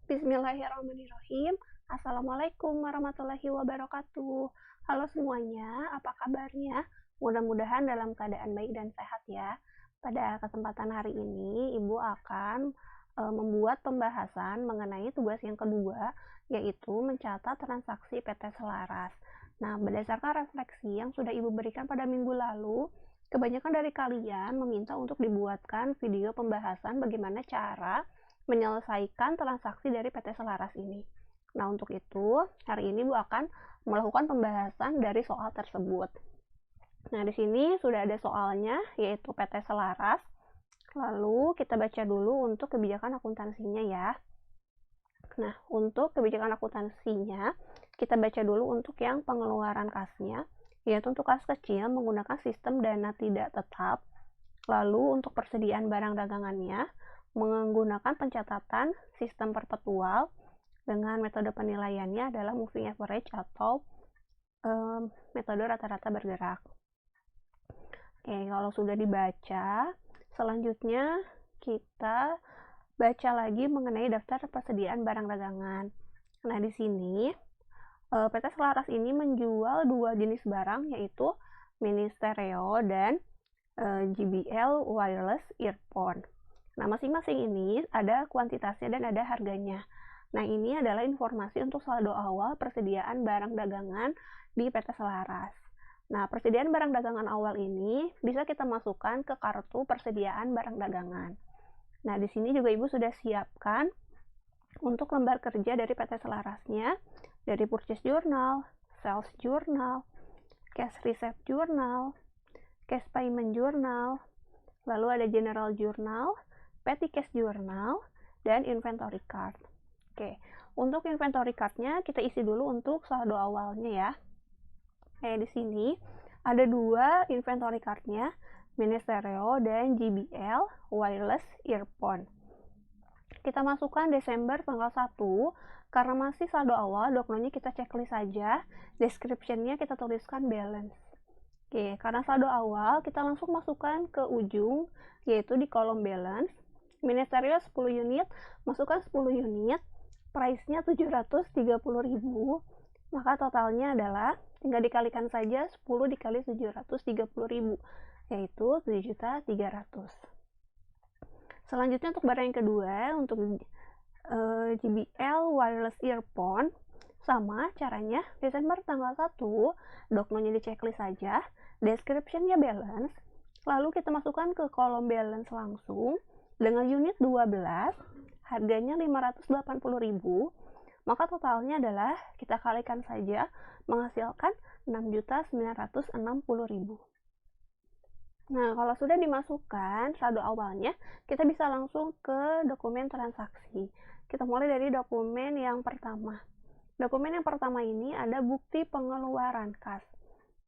Bismillahirrahmanirrahim. Assalamualaikum warahmatullahi wabarakatuh. Halo semuanya, apa kabarnya? Mudah-mudahan dalam keadaan baik dan sehat ya. Pada kesempatan hari ini, Ibu akan membuat pembahasan mengenai tugas yang kedua, yaitu mencatat transaksi PT Selaras. Nah, berdasarkan refleksi yang sudah Ibu berikan pada minggu lalu, kebanyakan dari kalian meminta untuk dibuatkan video pembahasan bagaimana cara menyelesaikan transaksi dari PT Selaras ini. Nah, untuk itu, hari ini Bu akan melakukan pembahasan dari soal tersebut. Nah, di sini sudah ada soalnya, yaitu PT Selaras. Lalu, kita baca dulu untuk kebijakan akuntansinya ya. Nah, untuk kebijakan akuntansinya, kita baca dulu untuk yang pengeluaran kasnya, yaitu untuk kas kecil menggunakan sistem dana tidak tetap. Lalu, untuk persediaan barang dagangannya, menggunakan pencatatan sistem perpetual dengan metode penilaiannya adalah moving average atau metode rata-rata bergerak. Oke, kalau sudah dibaca, selanjutnya kita baca lagi mengenai daftar persediaan barang dagangan. Nah, di sini PT Selaras ini menjual dua jenis barang, yaitu mini stereo dan JBL wireless earphone. Nah, masing-masing ini ada kuantitasnya dan ada harganya. Nah, ini adalah informasi untuk saldo awal persediaan barang dagangan di PT Selaras. Nah, persediaan barang dagangan awal ini bisa kita masukkan ke kartu persediaan barang dagangan. Nah, di sini juga Ibu sudah siapkan untuk lembar kerja dari PT Selarasnya, dari purchase journal, sales journal, cash receipt journal, cash payment journal, lalu ada general journal, petty cash journal, dan inventory card. Oke, untuk inventory cardnya kita isi dulu untuk saldo awalnya ya. Kayak di sini ada dua inventory cardnya, mini stereo dan JBL wireless earphone. Kita masukkan Desember tanggal 1, karena masih saldo awal, dokumennya kita checklist saja, description-nya kita tuliskan balance. Oke, karena saldo awal, kita langsung masukkan ke ujung, yaitu di kolom balance. Mini stereo 10 unit, masukkan 10 unit, price-nya 730.000, maka totalnya adalah, tinggal dikalikan saja 10 dikali 730.000, yaitu 7.300.000. Selanjutnya untuk barang yang kedua, untuk JBL wireless earphone, sama caranya, Desember tanggal 1, dokumennya di checklist saja, description-nya balance, lalu kita masukkan ke kolom balance langsung, dengan unit 12, harganya 580.000, maka totalnya adalah, kita kalikan saja, menghasilkan 6.960.000. Nah, kalau sudah dimasukkan saldo awalnya, kita bisa langsung ke dokumen transaksi. Kita mulai dari dokumen yang pertama. Dokumen yang pertama ini ada bukti pengeluaran kas.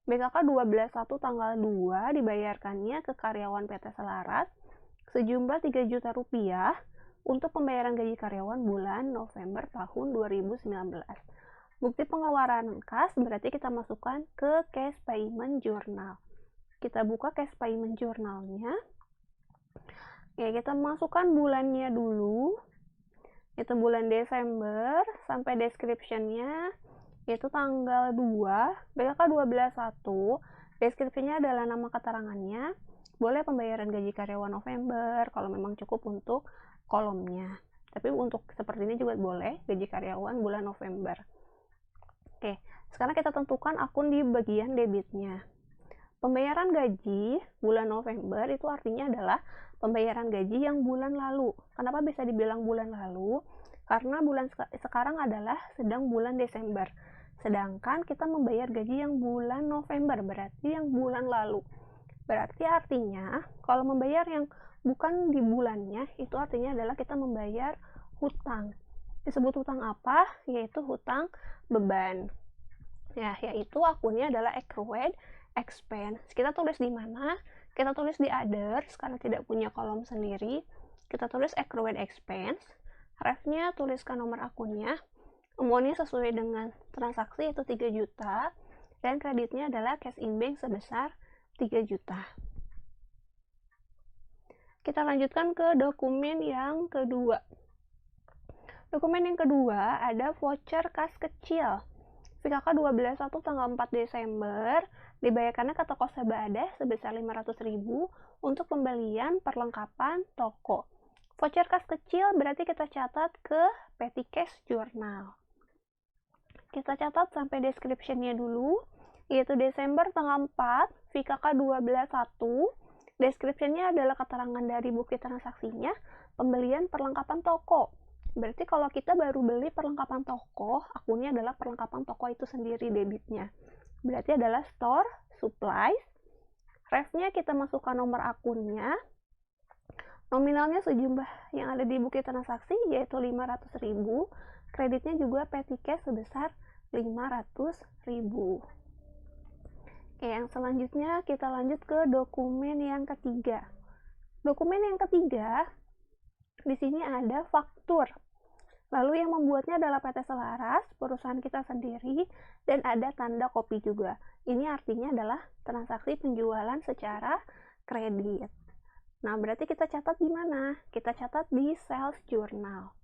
BKK 12.1 tanggal 2 dibayarkannya ke karyawan PT Selaras sejumlah 3 juta rupiah untuk pembayaran gaji karyawan bulan November tahun 2019. Bukti pengeluaran kas berarti kita masukkan ke cash payment journal. Kita buka cash payment journalnya. Ya, kita masukkan bulannya dulu. Itu bulan Desember sampai description-nya yaitu tanggal 2, BKK 12.1. Deskripsinya adalah nama keterangannya. Boleh pembayaran gaji karyawan November kalau memang cukup untuk kolomnya. Tapi untuk seperti ini juga boleh, gaji karyawan bulan November. Oke, sekarang kita tentukan akun di bagian debitnya. Pembayaran gaji bulan November itu artinya adalah pembayaran gaji yang bulan lalu. Kenapa bisa dibilang bulan lalu? Karena bulan sekarang adalah sedang bulan Desember. Sedangkan kita membayar gaji yang bulan November, berarti yang bulan lalu. Berarti artinya, kalau membayar yang bukan di bulannya, itu artinya adalah kita membayar hutang. Disebut hutang apa? Yaitu hutang beban. Ya, yaitu akunnya adalah accrued expense. Kita tulis di mana? Kita tulis di others karena tidak punya kolom sendiri. Kita tulis accrued expense. Refnya tuliskan nomor akunnya. Amount-nya sesuai dengan transaksi itu 3 juta dan kreditnya adalah cash in bank sebesar 3 juta. Kita lanjutkan ke dokumen yang kedua. Dokumen yang kedua ada voucher kas kecil. VKK 12.1 tanggal 4 Desember dibayarkannya ke toko Sabada sebesar 500.000 untuk pembelian perlengkapan toko. Voucher kas kecil berarti kita catat ke petty cash journal. Kita catat sampai description-nya dulu, yaitu Desember tanggal 4, VKK 12.1. Description-nya adalah keterangan dari bukti transaksinya, pembelian perlengkapan toko. Berarti kalau kita baru beli perlengkapan toko, akunnya adalah perlengkapan toko itu sendiri debitnya. Berarti adalah store, supplies. Ref-nya kita masukkan nomor akunnya. Nominalnya sejumlah yang ada di bukti transaksi yaitu 500.000. Kreditnya juga petty cash sebesar 500.000. Oke, yang selanjutnya kita lanjut ke dokumen yang ketiga. Dokumen yang ketiga di sini ada faktur. Lalu yang membuatnya adalah PT Selaras, perusahaan kita sendiri, dan ada tanda kopi juga. Ini artinya adalah transaksi penjualan secara kredit. Nah, berarti kita catat di mana? Kita catat di sales journal.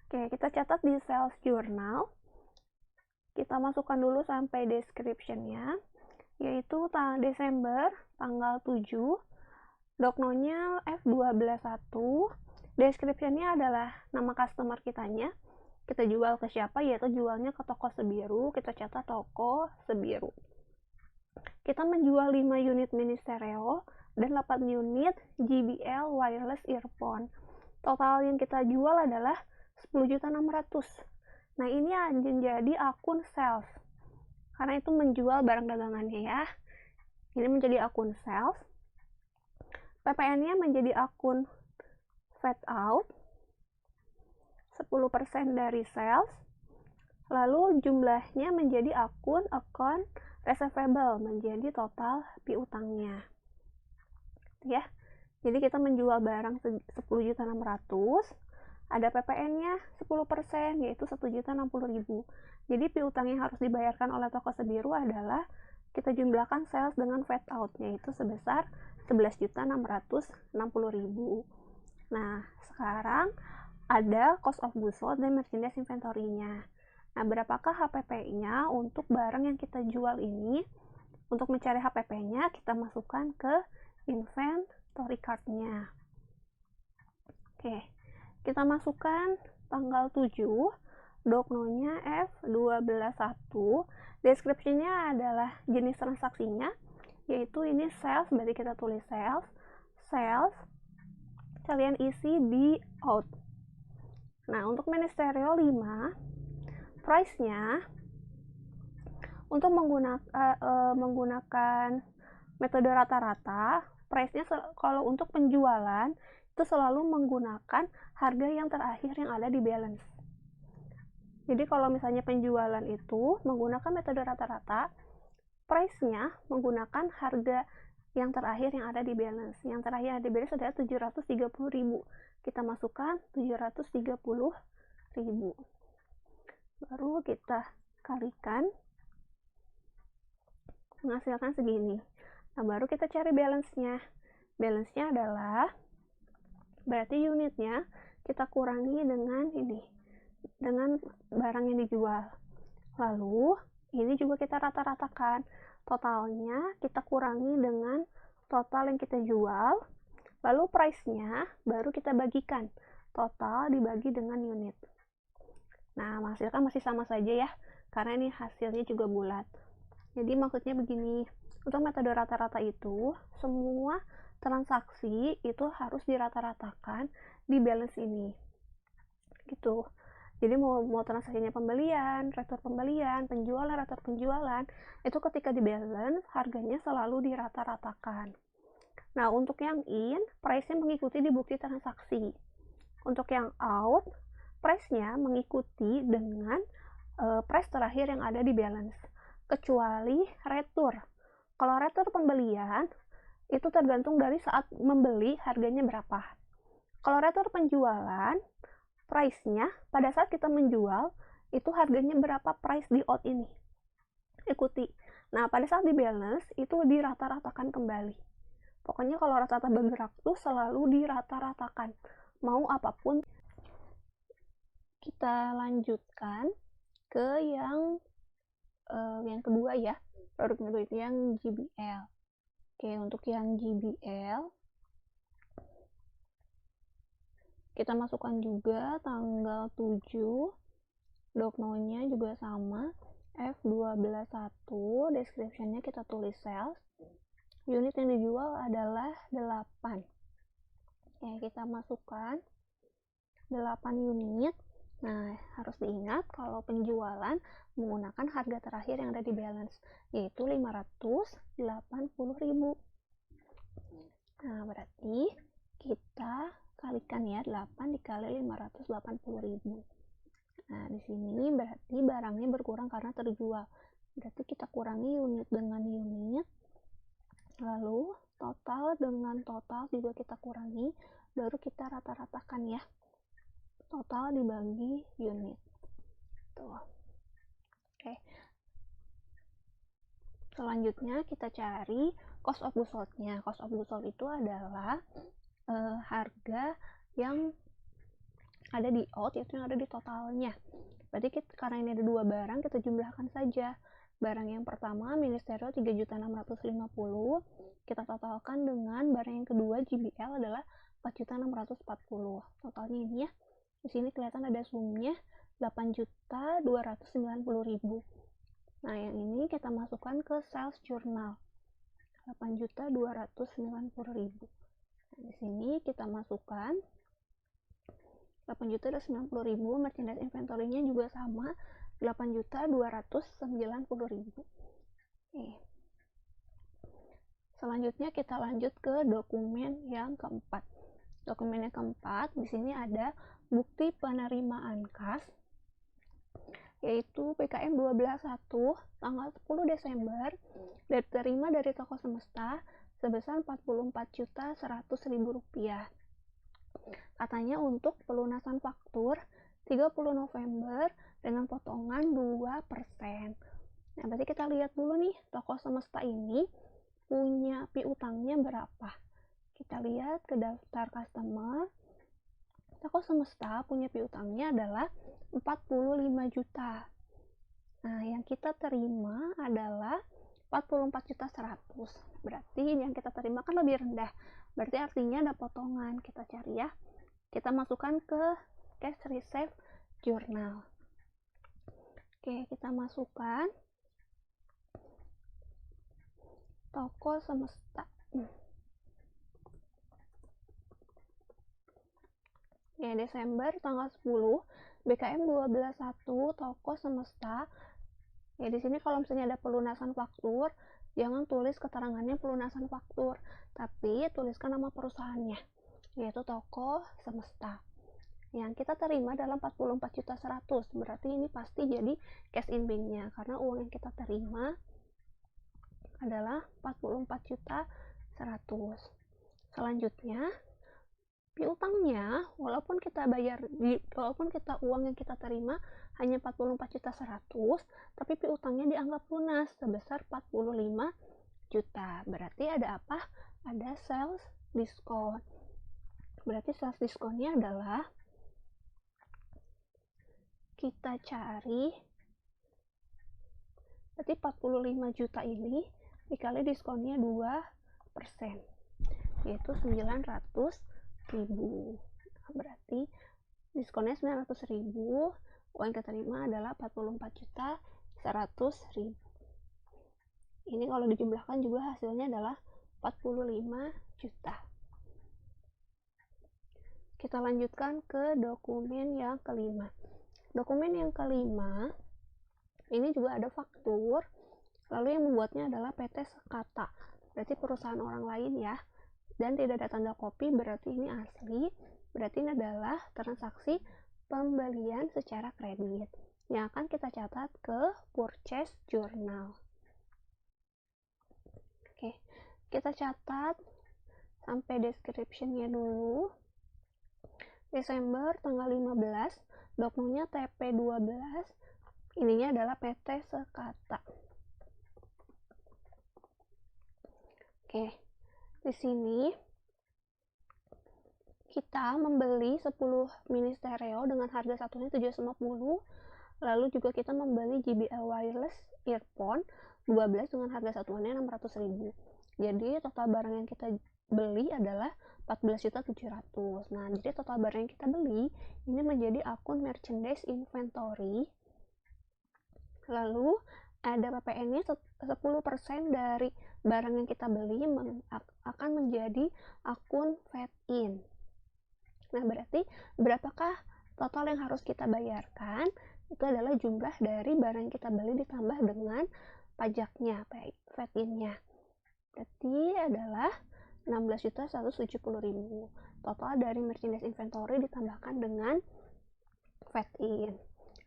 Oke, kita catat di sales journal. Kita masukkan dulu sampai description-nya, yaitu Desember tanggal 7. Doknonya F12.1. Description-nya adalah nama customer kitanya. Kita jual ke siapa, yaitu jualnya ke toko Sebiru. Kita catat toko Sebiru. Kita menjual 5 unit mini stereo dan 8 unit JBL wireless earphone. Total yang kita jual adalah 10.600.000. Nah, ini menjadi akun sales. Karena itu menjual barang dagangannya ya. Ini menjadi akun sales. PPN-nya menjadi akun fade out 10% dari sales, lalu jumlahnya menjadi akun account receivable, menjadi total piutangnya ya. Jadi kita menjual barang 10.600.000, ada PPN-nya 10% yaitu 1.060.000. Jadi piutang yang harus dibayarkan oleh toko Sebiru adalah kita jumlahkan sales dengan fade out, yaitu sebesar 11.660.000. Nah, sekarang ada cost of goods sold dan merchandise inventory-nya. Nah, berapakah HPP-nya untuk barang yang kita jual ini? Untuk mencari HPP-nya, kita masukkan ke inventory card-nya. Oke, kita masukkan tanggal 7, doknonya F12.1. Description-nya adalah jenis transaksinya, yaitu ini sales, berarti kita tulis sales, kalian isi di out. Nah, untuk mini stereo 5, price-nya untuk menggunakan metode rata-rata, price-nya kalau untuk penjualan itu selalu menggunakan harga yang terakhir yang ada di balance. Jadi kalau misalnya penjualan itu menggunakan metode rata-rata, price-nya menggunakan harga yang terakhir yang ada di balance. Yang terakhir ada di balance adalah 730.000. Kita masukkan 730.000. Baru kita kalikan, menghasilkan segini. Nah, baru kita cari balance-nya. Balance-nya adalah, berarti unitnya kita kurangi dengan ini, dengan barang yang dijual. Lalu, ini juga kita rata-ratakan. Totalnya kita kurangi dengan total yang kita jual, lalu price-nya baru kita bagikan, total dibagi dengan unit. Nah, menghasilkan masih sama saja ya, karena ini hasilnya juga bulat. Jadi maksudnya begini, untuk metode rata-rata itu semua transaksi itu harus dirata-ratakan di balance ini gitu. Jadi mau transaksinya pembelian, retur pembelian, penjualan, retur penjualan, itu ketika di balance harganya selalu dirata-ratakan. Nah, untuk yang in, price-nya mengikuti di bukti transaksi. Untuk yang out, price-nya mengikuti dengan price terakhir yang ada di balance. Kecuali retur. Kalau retur pembelian, itu tergantung dari saat membeli harganya berapa. Kalau retur penjualan, price-nya pada saat kita menjual itu harganya berapa price di out ini, ikuti. Nah, pada saat di balance itu dirata-ratakan kembali. Pokoknya kalau rata-rata bergerak tuh selalu dirata-ratakan, mau apapun. Kita lanjutkan ke yang kedua ya, produk kedua itu yang JBL. Oke, untuk yang JBL kita masukkan juga tanggal 7, doknonya juga sama, F121, description-nya kita tulis sales, unit yang dijual adalah 8. Oke, kita masukkan 8 unit. Nah, harus diingat kalau penjualan menggunakan harga terakhir yang ada di balance, yaitu 580.000. Nah, berarti kita kalikan ya, 8 dikali 580.000. Nah, di sini berarti barangnya berkurang karena terjual. Berarti kita kurangi unit dengan unit, lalu total dengan total juga kita kurangi, baru kita rata-ratakan ya. Total dibagi unit. Tuh. Oke. Selanjutnya kita cari cost of goods sold-nya. Cost of goods sold itu adalah harga yang ada di out, yaitu yang ada di totalnya. Berarti karena ini ada 2 barang, kita jumlahkan saja. Barang yang pertama Ministerial 3.650.000, kita totalkan dengan barang yang kedua JBL adalah 4.640.000. Totalnya ini ya. Di sini kelihatan ada sumnya 8.290.000. Nah, yang ini kita masukkan ke sales journal. 8.290.000. Nah, di sini kita masukkan 8.290.000, merchandise inventory-nya juga sama, 8.290.000. Oke. Selanjutnya kita lanjut ke dokumen yang keempat. Dokumen yang keempat, di sini ada bukti penerimaan kas, yaitu PKM 12.1 tanggal 10 Desember diterima dari toko Semesta sebesar Rp44.100.000. Katanya untuk pelunasan faktur 30 November dengan potongan 2%. Nah, berarti kita lihat dulu nih, toko Semesta ini punya piutangnya berapa. Kita lihat ke daftar customer. Toko Semesta punya piutangnya adalah 45 juta. Nah, yang kita terima adalah 44.100.000. Berarti yang kita terima kan lebih rendah. Berarti artinya ada potongan. Kita cari ya. Kita masukkan ke cash receipt journal. Oke, kita masukkan toko Semesta. Ya, Desember tanggal 10, BKM 12.1 toko Semesta. Ya, di sini kalau misalnya ada pelunasan faktur, jangan tulis keterangannya pelunasan faktur, tapi tuliskan nama perusahaannya, yaitu toko Semesta. Yang kita terima dalam 44.100.000, berarti ini pasti jadi cash in bank-nya, karena uang yang kita terima adalah 44.100.000. Selanjutnya, piutangnya, walaupun kita uang yang kita terima hanya 44.100.000, tapi piutangnya dianggap lunas sebesar 45 juta. Berarti ada apa? Ada sales diskon. Berarti sales diskonnya adalah, kita cari, berarti 45 juta ini dikali diskonnya 2%, yaitu 900.000. Berarti diskonnya 900.000, uang yang kita terima adalah 44.100.000. Ini kalau dijumlahkan juga hasilnya adalah 45 juta. Kita lanjutkan ke dokumen yang kelima. Dokumen yang kelima ini juga ada faktur, lalu yang membuatnya adalah PT Sekata, berarti perusahaan orang lain ya, dan tidak ada tanda kopi, berarti ini asli. Berarti ini adalah transaksi pembelian secara kredit yang akan kita catat ke purchase journal. Oke, kita catat sampai description-nya dulu. Desember tanggal 15, doknonya TP12, ininya adalah PT Sekata. Oke, di sini kita membeli 10 mini stereo dengan harga satunya 750, lalu juga kita membeli JBL wireless earphone 12 dengan harga satuannya 600.000. Jadi total barang yang kita beli adalah 14.700.000. Nah, jadi total barang yang kita beli ini menjadi akun merchandise inventory. Lalu ada PPN-nya 10% dari barang yang kita beli akan menjadi akun fade-in. Nah, berarti berapakah total yang harus kita bayarkan? Itu adalah jumlah dari barang yang kita beli ditambah dengan pajaknya, fade-in-nya. Berarti adalah 16.170.000. Total dari merchandise inventory ditambahkan dengan fade-in.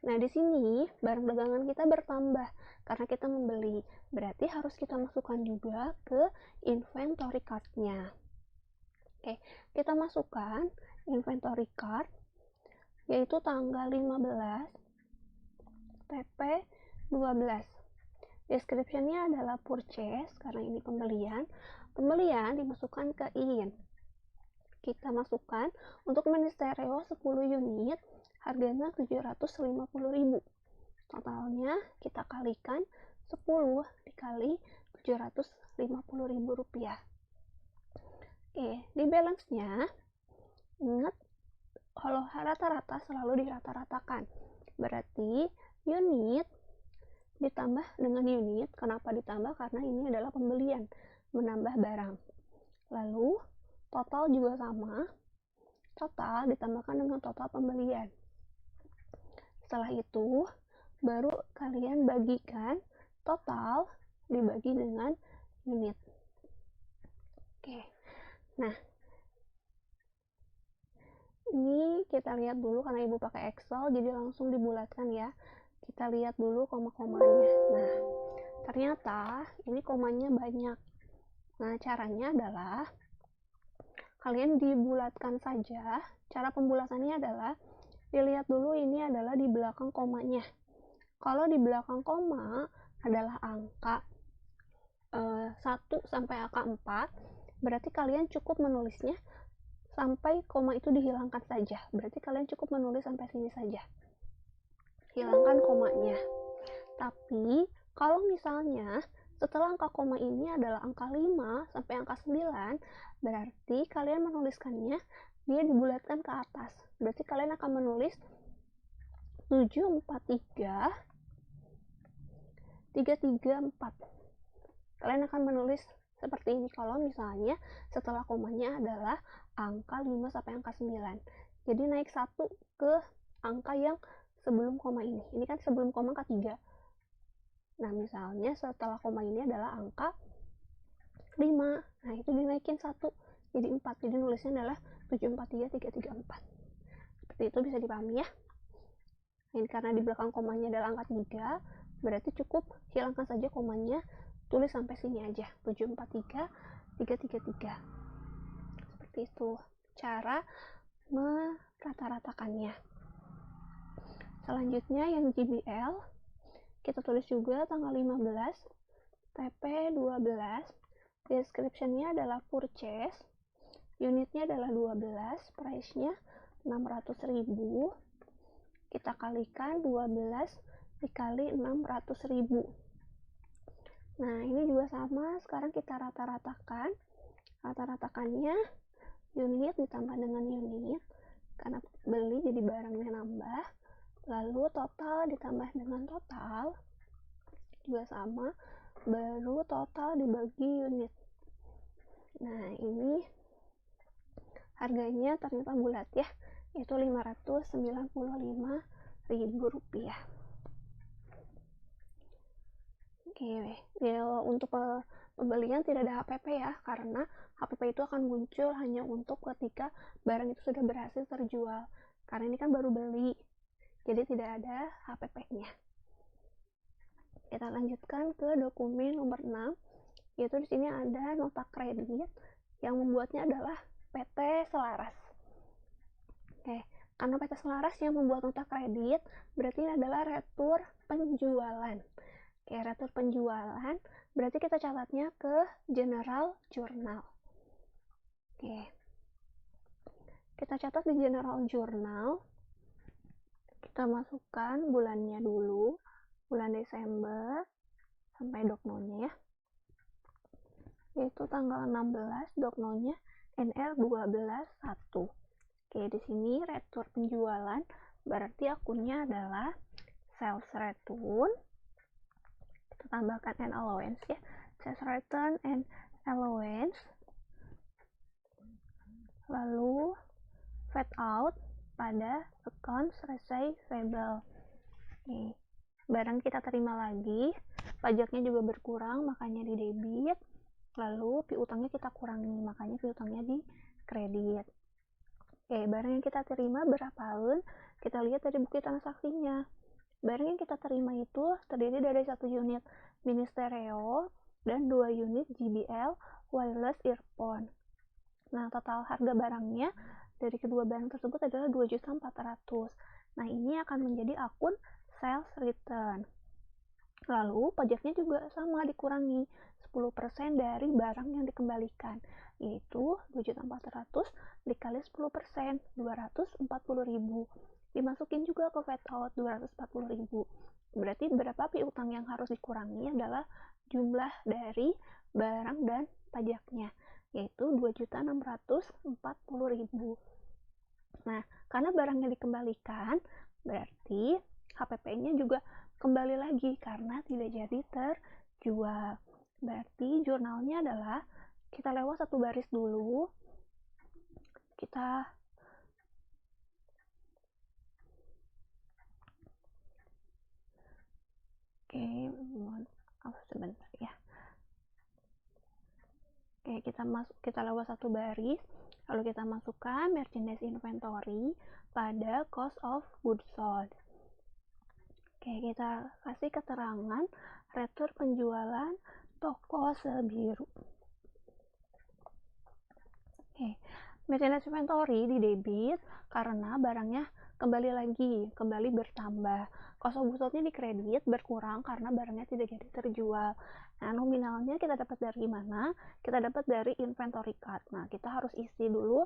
Nah, di sini barang dagangan kita bertambah karena kita membeli. Berarti harus kita masukkan juga ke inventory card-nya. Oke, kita masukkan inventory card yaitu tanggal 15 TP 12. Description-nya adalah purchase karena ini pembelian. Pembelian dimasukkan ke in. Kita masukkan untuk mini stereo 10 unit harganya 750.000. Totalnya kita kalikan 10 dikali 750.000 rupiah. Oke, di balance-nya ingat kalau rata-rata selalu dirata-ratakan. Berarti unit ditambah dengan unit. Kenapa ditambah? Karena ini adalah pembelian, menambah barang. Lalu total juga sama. Total ditambahkan dengan total pembelian. Setelah itu baru kalian bagikan total dibagi dengan unit. Oke. Nah, ini kita lihat dulu karena ibu pakai Excel jadi langsung dibulatkan ya. Kita lihat dulu koma-komanya. Nah, ternyata ini komanya banyak. Nah, caranya adalah kalian dibulatkan saja. Cara pembulatannya adalah dilihat dulu ini adalah di belakang komanya. Kalau di belakang koma adalah angka 1 sampai angka 4, berarti kalian cukup menulisnya sampai koma itu dihilangkan saja. Berarti kalian cukup menulis sampai sini saja. Hilangkan komanya. Tapi kalau misalnya setelah angka koma ini adalah angka 5 sampai angka 9, berarti kalian menuliskannya dia dibulatkan ke atas. Berarti kalian akan menulis 743 334. Kalian akan menulis seperti ini kalau misalnya setelah komanya adalah angka 5 sampai angka 9. Jadi naik 1 ke angka yang sebelum koma ini. Ini kan sebelum koma angka 3. Nah, misalnya setelah koma ini adalah angka 5. Nah, itu dinaikin 1 jadi 4. Jadi nulisnya adalah 743 334. Seperti itu bisa dipahami ya. Ini karena di belakang komanya adalah angka 3, berarti cukup hilangkan saja komanya, tulis sampai sini aja, 743 333. Seperti itu cara merata-ratakannya. Selanjutnya yang JBL kita tulis juga tanggal 15 TP 12. Description-nya adalah purchase, unitnya adalah 12, price-nya 600.000. Kita kalikan 12 dikali 600.000. Nah, ini juga sama. Sekarang kita rata-ratakan. Rata-ratakannya unit ditambah dengan unit. Karena beli jadi barangnya nambah. Lalu total ditambah dengan total. Juga sama. Baru total dibagi unit. Nah, ini harganya ternyata bulat ya. Itu 595.000 rupiah. Oke, ya, untuk pembelian tidak ada HPP ya, karena HPP itu akan muncul hanya untuk ketika barang itu sudah berhasil terjual. Karena ini kan baru beli, jadi tidak ada HPP-nya. Kita lanjutkan ke dokumen nomor 6, yaitu di sini ada nota kredit yang membuatnya adalah PT Selaras. Oke, karena PT Selaras yang membuat nota kredit, berarti ini adalah retur penjualan. Oke, retur penjualan, berarti kita catatnya ke General Journal. Oke, Kita catat di general journal, kita masukkan bulannya dulu, bulan Desember sampai doknonya ya, yaitu tanggal 16 doknonya NR 12.1. Oke, di sini return penjualan berarti akunnya adalah sales return. Kita tambahkan and allowance ya, sales return and allowance, lalu fade out pada accounts receivable. Nih, barang kita terima lagi, pajaknya juga berkurang, makanya di debit. Lalu piutangnya kita kurangi, makanya piutangnya di kredit. Oke, barang yang kita terima berapaan? Kita lihat dari bukti transaksinya. Barang yang kita terima itu terdiri dari 1 unit mini stereo dan 2 unit JBL wireless earphone. Nah, total harga barangnya dari kedua barang tersebut adalah 2.400.000. Nah, ini akan menjadi akun sales return. Lalu, pajaknya juga sama, dikurangi 10% dari barang yang dikembalikan, yaitu 2.400.000 dikali 10%, 240.000. Dimasukin juga ke fade out 240.000. Berarti berapa piutang yang harus dikurangi adalah jumlah dari barang dan pajaknya, yaitu 2.640.000. Nah, karena barangnya dikembalikan, berarti HPP-nya juga kembali lagi karena tidak jadi terjual. Berarti jurnalnya adalah kita lewat satu baris dulu. Kita sebentar ya. Oke, kita lewat satu baris, lalu kita masukkan merchandise inventory pada cost of goods sold. Oke, kita kasih keterangan return penjualan toko sebiru. Oke, merchandise inventory di debit karena barangnya kembali bertambah. Cost of goods sold-nya di kredit berkurang karena barangnya tidak jadi terjual. Nah, nominalnya kita dapat dari mana? Kita dapat dari inventory card. Nah, kita harus isi dulu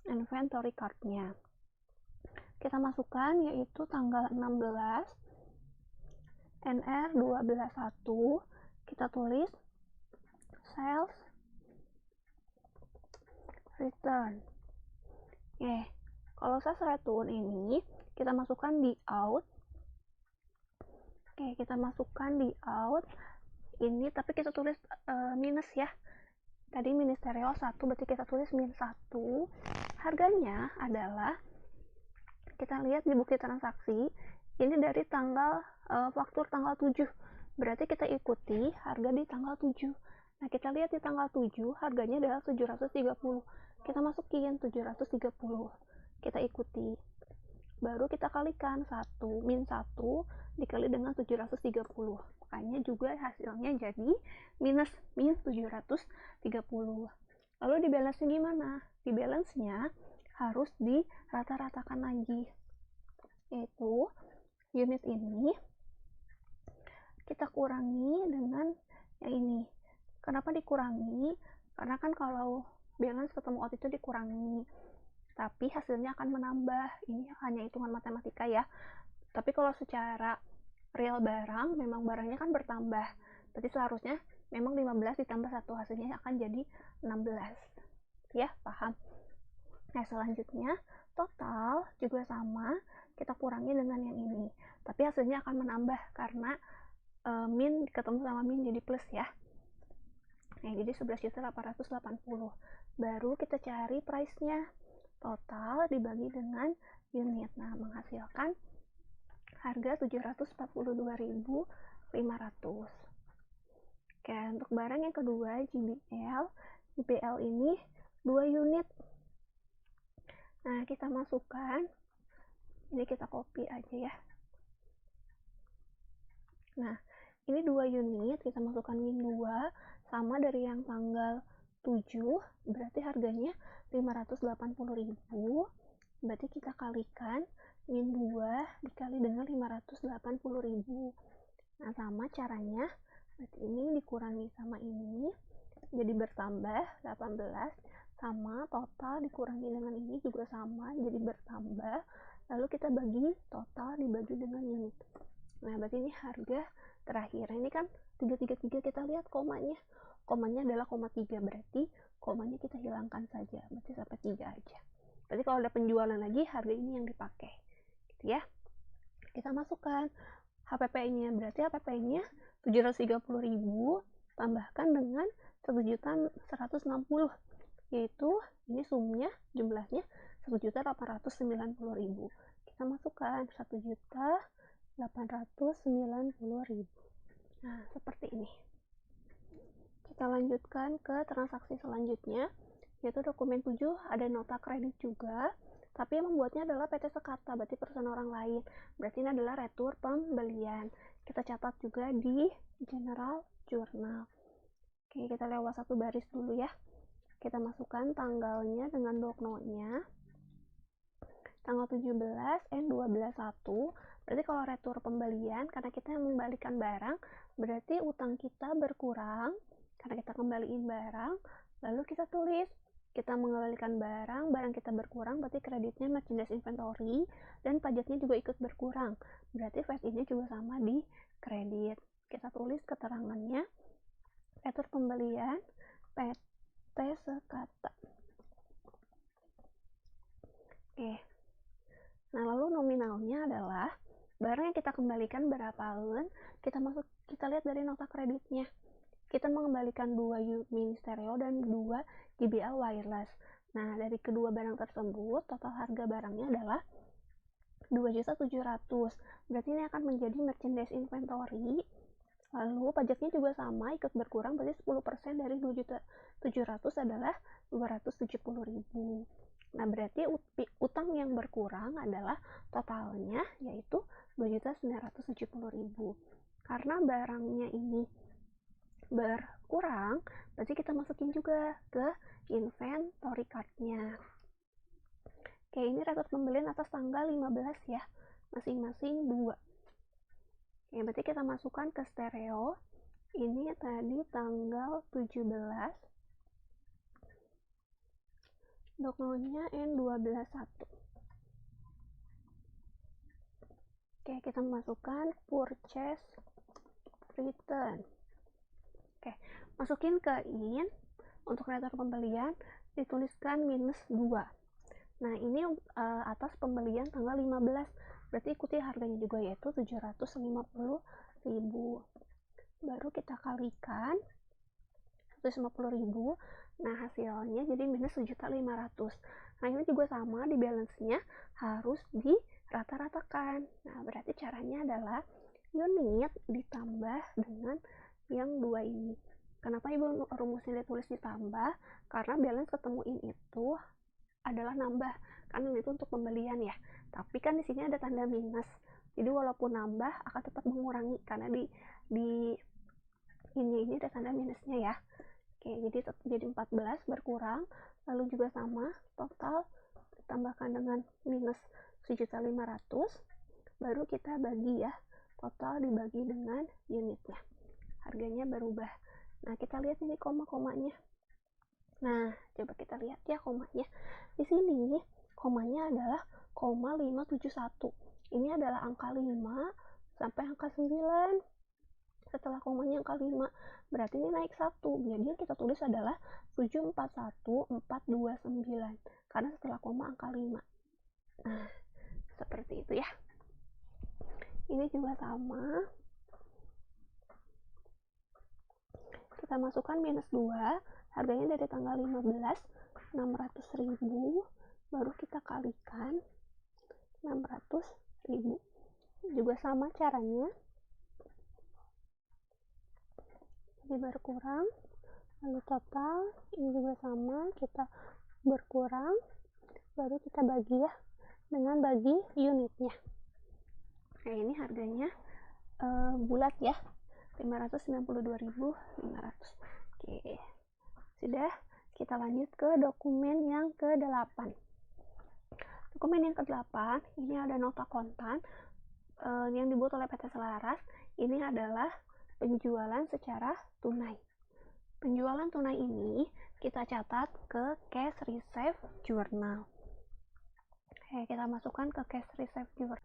inventory card-nya. Kita masukkan yaitu tanggal 16 NR 12.1. Kita tulis sales return. Kalau sales return ini kita masukkan di out. Kita masukkan di out ini, tapi kita tulis minus ya. Tadi mini stereo 1, berarti kita tulis min 1. Harganya adalah, kita lihat di bukti transaksi, ini dari tanggal faktur tanggal 7. Berarti kita ikuti harga di tanggal 7. Nah, kita lihat di tanggal 7 harganya adalah 730. Kita masukin 730. Kita ikuti. Baru kita kalikan min 1 dikali dengan 730. Makanya juga hasilnya jadi min 730. Lalu di balance-nya gimana? Di balance-nya harus dirata-ratakan lagi, yaitu unit ini kita kurangi dengan yang ini. Kenapa dikurangi? Karena kan kalau balance ketemu out itu dikurangi, tapi hasilnya akan menambah. Ini hanya hitungan matematika ya. Tapi kalau secara real barang, memang barangnya kan bertambah. Berarti seharusnya memang 15 ditambah 1, hasilnya akan jadi 16. Ya, paham? Nah, selanjutnya total juga sama, kita kurangi dengan yang ini. Tapi hasilnya akan menambah karena min ketemu sama min jadi plus ya. Nah, jadi 11.880. Baru kita cari price-nya. Total dibagi dengan unit. Nah, menghasilkan harga 742.500. Oke, untuk barang yang kedua JBL ini 2 unit. Nah, kita masukkan, ini kita copy aja ya. Nah, ini 2 unit, kita masukkan min 2, sama dari yang tanggal 7, berarti harganya 580.000. Berarti kita kalikan min 2 dikali dengan 580.000. Nah, sama caranya, berarti ini dikurangi sama ini, jadi bertambah 18 sama, total dikurangi dengan ini juga sama, jadi bertambah, lalu kita bagi total dibagi dengan unit. Nah, berarti ini harga terakhir. Ini kan 333, kita lihat komanya adalah koma 3, berarti komanya kita hilangkan saja, berarti sampai 3 aja. Berarti kalau ada penjualan lagi, harga ini yang dipakai gitu ya. Kita masukkan HPP-nya, berarti HPP-nya 730.000 tambahkan dengan 1.160.000, yaitu ini sumnya jumlahnya 1.890.000. Kita masukkan 1.890.000. Nah, seperti ini. Kita lanjutkan ke transaksi selanjutnya, yaitu dokumen 7, ada nota kredit juga, tapi yang membuatnya adalah PT Sekarta, berarti perusahaan orang lain. Berarti ini adalah retur pembelian. Kita catat juga di General Journal. Oke, kita lewat satu baris dulu ya. Kita masukkan tanggalnya dengan doknonya. Tanggal 17 N121. Berarti kalau retur pembelian, karena kita mengembalikan barang, berarti utang kita berkurang karena kita kembaliin barang. Lalu kita tulis kita mengembalikan barang kita berkurang, berarti kreditnya merchandise inventory, dan pajaknya juga ikut berkurang, berarti VAT ini juga sama di kredit. Kita tulis keterangannya, retur pembelian PT Sekarta. Oke. Nah, lalu nominalnya adalah barang yang kita kembalikan berapa lun, kita lihat dari nota kreditnya. Kita mengembalikan 2 mini stereo dan 2 JBL wireless. Nah, dari kedua barang tersebut, total harga barangnya adalah 2.700.000. Berarti ini akan menjadi merchandise inventory. Lalu pajaknya juga sama, ikut berkurang, berarti 10% dari 2.700.000 adalah 270.000. Nah, berarti utang yang berkurang adalah totalnya, yaitu 2.970.000. Karena barangnya ini berkurang, berarti kita masukin juga ke inventory card-nya. Oke, ini retur pembelian atas tanggal 15 ya, masing-masing 2. Oke, berarti kita masukkan ke stereo. Ini tadi tanggal 17, doknonya N121. Oke, kita masukkan purchase return. Oke, masukin ke in. Untuk retur pembelian dituliskan -2. Nah, ini atas pembelian tanggal 15, berarti ikuti harganya juga, yaitu 750.000. Baru kita kalikan 150.000. Nah, hasilnya jadi -7.500.000. Nah, ini juga sama, di balance-nya harus dirata-ratakan. Nah, berarti caranya adalah unit ditambah dengan yang 2 ini. Kenapa Ibu rumusnya ditulis ditambah? Karena balance ketemu in itu adalah nambah, kan itu untuk pembelian ya. Tapi kan di sini ada tanda minus. Jadi walaupun nambah akan tetap mengurangi karena di ini ada tanda minusnya ya. Oke, jadi 14 berkurang, lalu juga sama, total ditambahkan dengan -7.500.000, baru kita bagi ya, total dibagi dengan unitnya, harganya berubah. Nah, kita lihat ini koma-komanya. Nah, coba kita lihat ya komanya. Di sini komanya adalah 571. Ini adalah angka 5 sampai angka 9. Setelah komanya angka 5, berarti ini naik 1. Jadi yang kita tulis adalah 741.429 karena setelah koma angka 5. Nah, seperti itu ya. Ini juga sama. Kita masukkan -2, harganya dari tanggal 15, 600.000, baru kita kalikan 600.000. Juga sama caranya. Jadi berkurang, lalu total, ini juga sama, kita berkurang, baru kita bagi ya, dengan bagi unitnya. Nah, ini harganya bulat ya, 592.500. Oke, sudah. Kita lanjut ke dokumen yang ke-8. Dokumen yang ke-8 ini ada nota kontan yang dibuat oleh PT Selaras. Ini adalah penjualan secara tunai. Penjualan tunai ini kita catat ke cash reserve journal. Oke, kita masukkan ke cash reserve journal.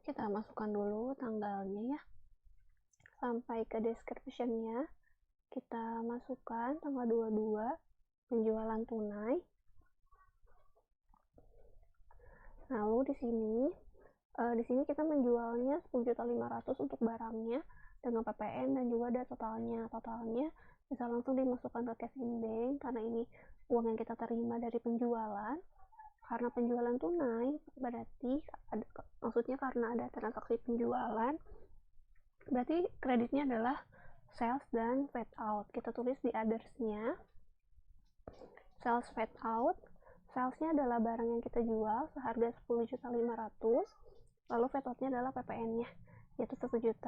Kita masukkan dulu tanggalnya ya. Sampai ke description-nya, kita masukkan tanggal 22 penjualan tunai. Lalu di sini kita menjualnya 10.500.000 untuk barangnya dengan PPN dan juga ada totalnya. Totalnya bisa langsung dimasukkan ke cash in bank karena ini uang yang kita terima dari penjualan. Karena penjualan tunai berarti maksudnya karena ada transaksi penjualan, berarti kreditnya adalah sales dan paid out. Kita tulis di others-nya sales paid out. Salesnya adalah barang yang kita jual seharga 10.500.000, lalu paid out-nya adalah PPN-nya yaitu 1.050.000.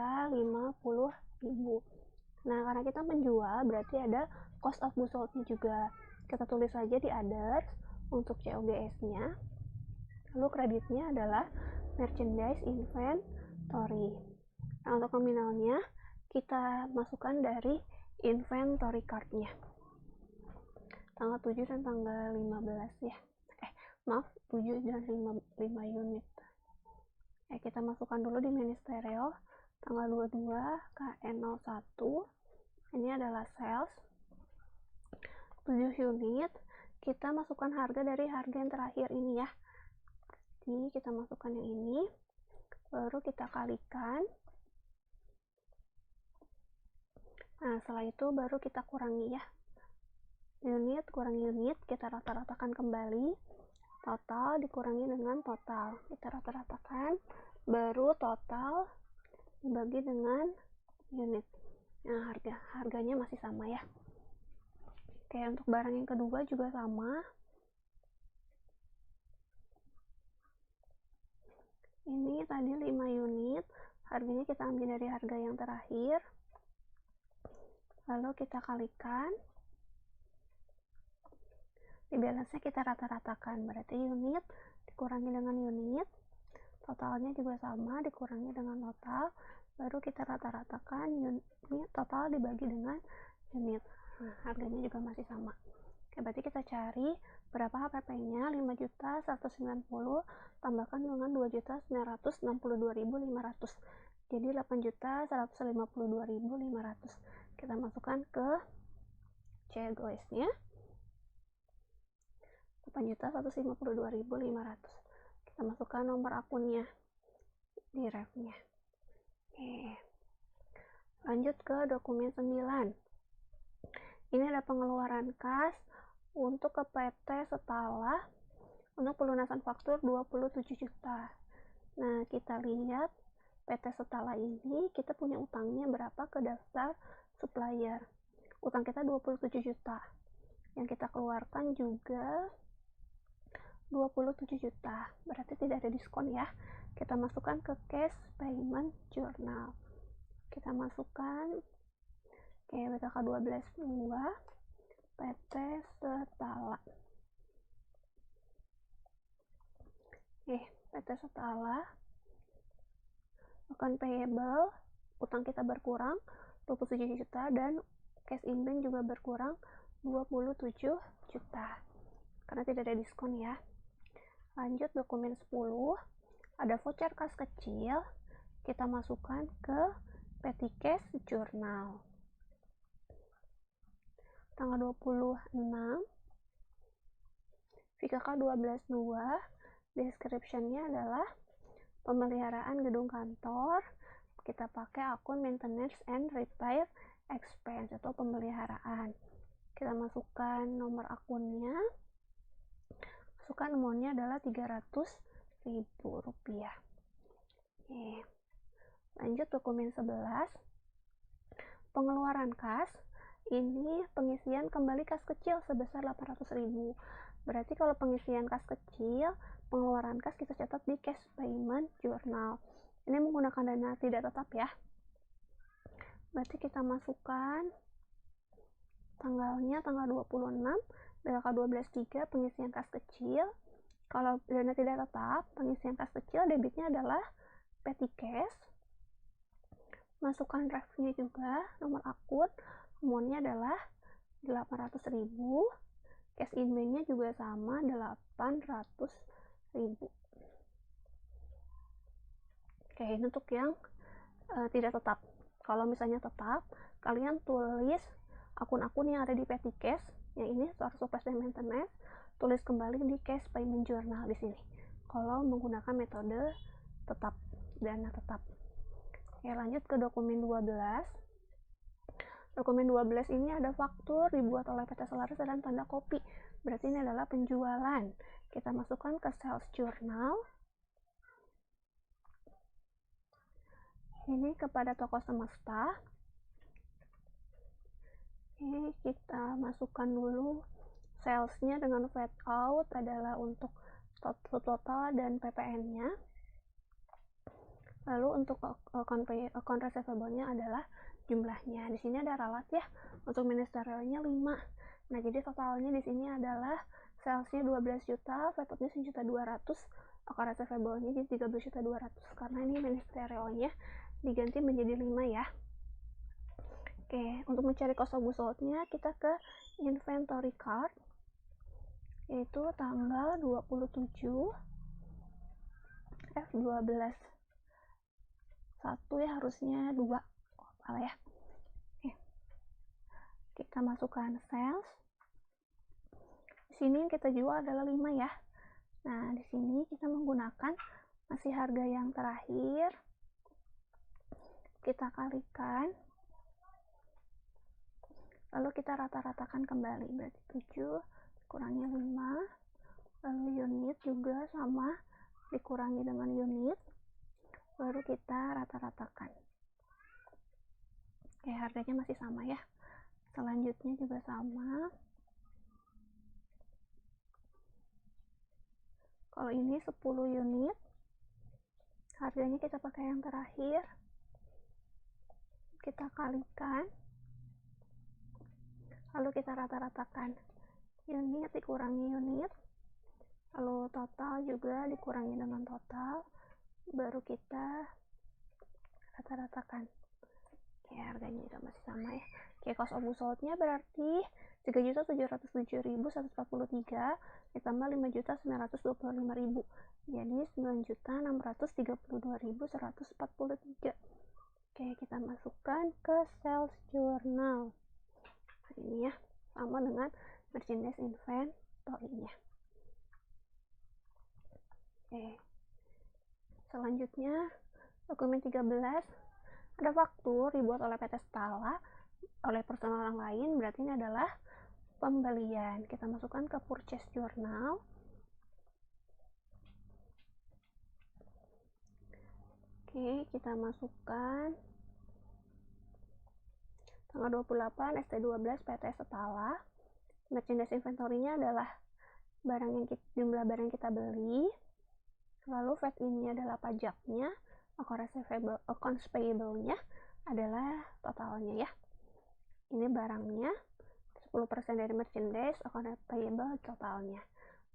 Nah, karena kita menjual berarti ada cost of goods sold-nya juga. Kita tulis saja di others untuk COGS-nya. Lalu kreditnya adalah merchandise inventory. Nah, untuk nominalnya kita masukkan dari inventory card-nya. Tanggal 7 dan tanggal 15 ya. 7 dan 5 unit. Kita masukkan dulu di ministerial tanggal 22 KN01. Ini adalah sales 7 unit. Kita masukkan harga dari harga yang terakhir ini ya. Jadi kita masukkan yang ini, baru kita kalikan. Nah, setelah itu baru kita kurangi ya. Unit kurangi unit, kita rata-ratakan kembali. Total dikurangi dengan total. Kita rata-ratakan, baru total dibagi dengan unit. Nah, harganya masih sama ya. Oke, untuk barang yang kedua juga sama. Ini tadi 5 unit, harganya kita ambil dari harga yang terakhir. Lalu kita kalikan. Di balance-nya kita rata-ratakan, berarti unit dikurangi dengan unit, totalnya juga sama, dikurangi dengan total, baru kita rata-ratakan unit total dibagi dengan unit. Nah, harganya juga masih sama. Oke, berarti kita cari berapa HPP-nya, 5.190 tambahkan dengan 2.962.500, jadi 8.152.500. Kita masukkan ke COGS-nya 8.152.500. Kita masukkan nomor akunnya di ref-nya. Oke. Lanjut ke dokumen 9. Ini ada pengeluaran kas untuk ke PT Setala untuk pelunasan faktur 27 juta. Nah, kita lihat PT Setala ini kita punya utangnya berapa ke daftar supplier. Utang kita 27 juta. Yang kita keluarkan juga 27 juta. Berarti tidak ada diskon ya. Kita masukkan ke cash payment journal. Kita masukkan BKK 12.2 PT Setala. PT Setala akan payable, utang kita berkurang 27 juta dan cash in bank juga berkurang 27 juta karena tidak ada diskon ya. Lanjut dokumen 10, ada voucher kas kecil, kita masukkan ke petty cash journal. Tanggal 26, VKK 12.2, description-nya adalah pemeliharaan gedung kantor. Kita pakai akun maintenance and repair expense atau pemeliharaan. Kita masukkan nomor akunnya. Masukkan amount-nya adalah 300.000 rupiah. Oke. Lanjut dokumen 11. Pengeluaran kas. Ini pengisian kembali kas kecil sebesar 800.000. Berarti kalau pengisian kas kecil, pengeluaran kas kita catat di cash payment journal. Ini menggunakan dana tidak tetap ya. Berarti kita masukkan tanggalnya tanggal 26, BKK 12.3 pengisian kas kecil. Kalau dana tidak tetap, pengisian kas kecil debitnya adalah petty cash. Masukkan ref-nya juga, nomor akun, amount-nya adalah 800.000. Cash in banknya juga sama 800.000. Oke, ini untuk yang tidak tetap. Kalau misalnya tetap, kalian tulis akun-akun yang ada di petty cash, yang ini source surplus dan maintenance, tulis kembali di cash payment journal di sini. Kalau menggunakan metode tetap, dana tetap. Oke, lanjut ke dokumen 12. Dokumen 12 ini ada faktur dibuat oleh PT Solaris dan tanda kopi. Berarti ini adalah penjualan. Kita masukkan ke sales journal. Ini kepada toko Semesta. Oke, kita masukkan dulu salesnya dengan flat out adalah untuk total dan PPN-nya. Lalu untuk account receivable-nya adalah jumlahnya. Di sini ada ralat ya. Untuk ministerialnya 5. Nah, jadi totalnya di sini adalah salesnya 12 juta, flat out-nya 1.200.000, account receivable-nya jadi 13.200.000 karena ini ministerialnya diganti menjadi 5 ya. Oke, untuk mencari cost of goods sold-nya kita ke inventory card, yaitu tanggal 27 F12 1 ya, harusnya 2 salah ya. Oke, kita masukkan sales. Di sini yang kita jual adalah 5 ya. Nah, di sini kita menggunakan masih harga yang terakhir, kita kalikan, lalu kita rata-ratakan kembali, berarti 7 dikurangi 5, lalu unit juga sama dikurangi dengan unit, baru kita rata-ratakan. Oke, harganya masih sama ya. Selanjutnya juga sama. Kalau ini 10 unit, harganya kita pakai yang terakhir, kita kalikan, lalu kita rata-ratakan. Unit dikurangi unit, lalu total juga dikurangi dengan total, baru kita rata-ratakan. Oke, harganya juga masih sama ya. Oke, cost of goods sold-nya berarti 3.707.143 ditambah 5.925.000, jadi 9.632.143. Oke, kita masukkan ke sales journal. Nah, ini ya, sama dengan merchandise inventory-nya. Oke, selanjutnya dokumen 13, ada faktur dibuat oleh PT Stala oleh personal orang lain, berarti ini adalah pembelian. Kita masukkan ke purchase journal. Oke, kita masukkan tanggal 28 ST12 PT Stala. Merchandise inventory-nya adalah jumlah barang yang kita beli. Lalu VAT ini adalah pajaknya, accounts payable-nya adalah totalnya ya. Ini barangnya, 10% dari merchandise, account payable totalnya.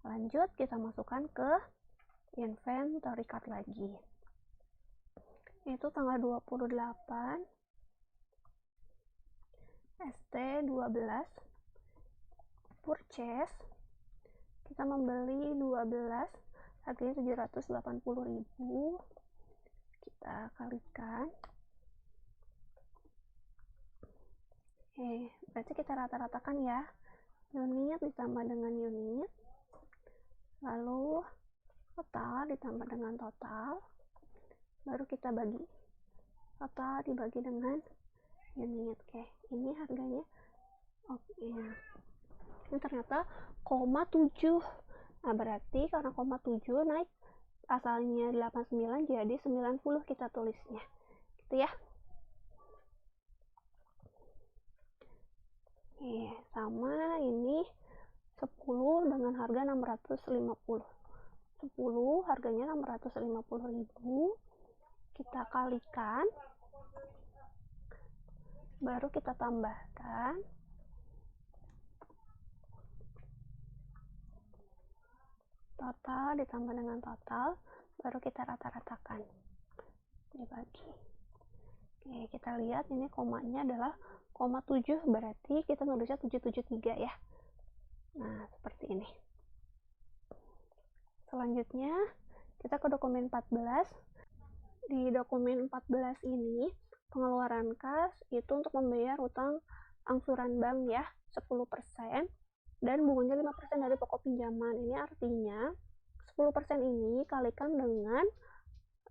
Lanjut, kita masukkan ke inventory card lagi. Itu tanggal 28 ST12 purchase, kita membeli 12, harganya 780.000, kita kalikan. Oke, berarti kita rata-ratakan ya, unit ditambah dengan unit, lalu total ditambah dengan total, baru kita bagi, total dibagi dengan unit. Oke, ini harganya, oke, ini ternyata 0,7. Nah, berarti karena 0,7 naik, asalnya 89 jadi 90 kita tulisnya, gitu ya. Oke, sama ini 10 dengan harga 650. 10 harganya 650.000, kita kalikan, baru kita tambahkan total ditambah dengan total, baru kita rata-ratakan, dibagi. Oke, kita lihat ini komanya adalah berarti kita nulisnya 773 ya. Nah, seperti ini. Selanjutnya, kita ke dokumen 14. Di dokumen 14 ini, pengeluaran kas itu untuk membayar utang angsuran bank ya, 10%, dan bunganya 5% dari pokok pinjaman. Ini artinya, 10% ini kalikan dengan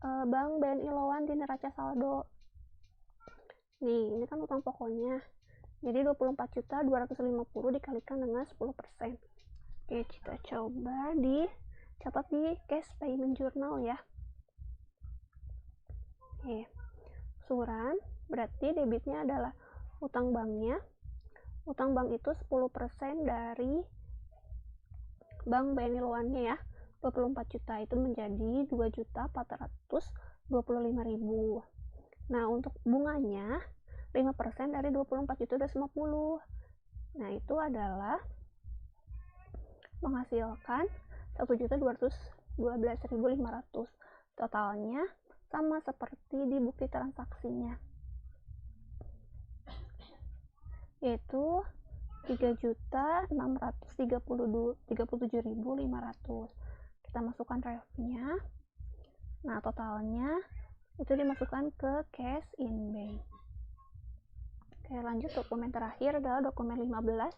Bank BNI Loan di neraca saldo. Nih, ini kan utang pokoknya. Jadi 24.250 dikalikan dengan 10%. Oke, kita coba dicatat di cash payment journal ya. Oke. Suran berarti debitnya adalah utang banknya. Utang bank itu 10% dari Bank BNI Loan-nya ya. 24 juta itu menjadi 2.425.000. Nah, untuk bunganya 5% dari 24.250. Nah, itu adalah menghasilkan 1.212.500. Totalnya sama seperti di bukti transaksinya, yaitu 3.637.500. Kita masukkan refnya. Nah, totalnya itu dimasukkan ke cash in bank. Oke, lanjut dokumen terakhir adalah dokumen 15,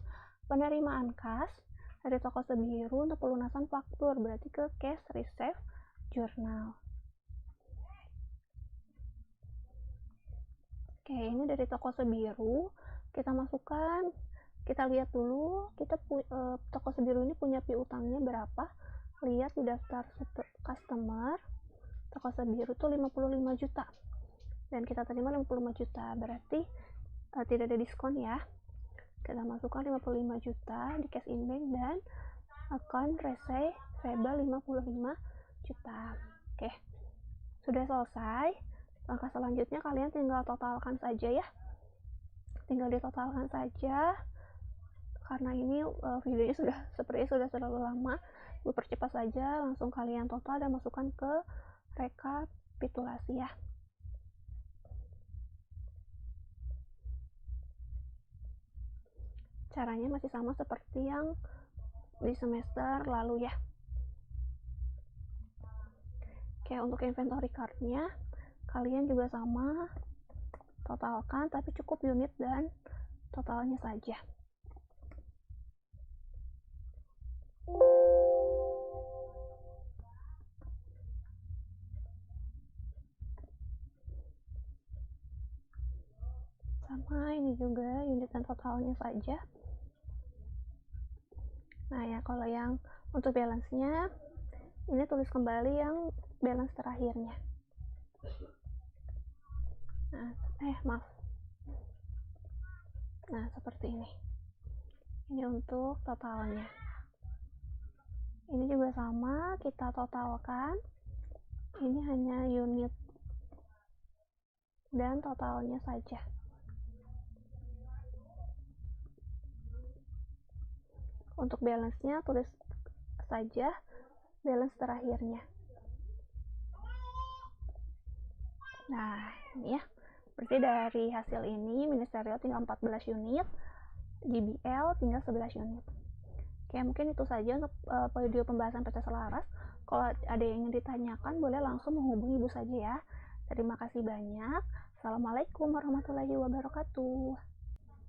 penerimaan kas dari toko Sebiru untuk pelunasan faktur, berarti ke cash reserve journal. Oke, ini dari toko Sebiru, kita masukkan, kita lihat dulu, toko Sebiru ini punya piutangnya berapa. Lihat di daftar customer, toko Sebiru tuh 55 juta. Dan kita terima 55 juta, berarti tidak ada diskon ya. Kita masukkan 55 juta di cash in bank dan account receivable 55 juta. Oke, sudah selesai. Langkah selanjutnya kalian tinggal totalkan saja ya. Tinggal ditotalkan saja. Karena ini videonya sudah terlalu lama, gue percepat saja, langsung kalian total dan masukkan ke rekapitulasi ya. Caranya masih sama seperti yang di semester lalu ya. Oke, untuk inventory card-nya kalian juga sama, totalkan tapi cukup unit dan totalnya saja. Sama ini juga unit dan totalnya saja. Nah ya, kalau yang untuk balance-nya ini tulis kembali yang balance terakhirnya. Nah, seperti ini. Ini untuk totalnya. Ini juga sama, kita totalkan. Ini hanya unit dan totalnya saja. Untuk balance-nya tulis saja balance terakhirnya. Nah, ini ya. Berarti dari hasil ini ministerial tinggal 14 unit, GBL tinggal 11 unit. Oke, mungkin itu saja untuk video pembahasan PT Selaras. Kalau ada yang ingin ditanyakan, boleh langsung menghubungi Ibu saja ya. Terima kasih banyak. Assalamualaikum warahmatullahi wabarakatuh.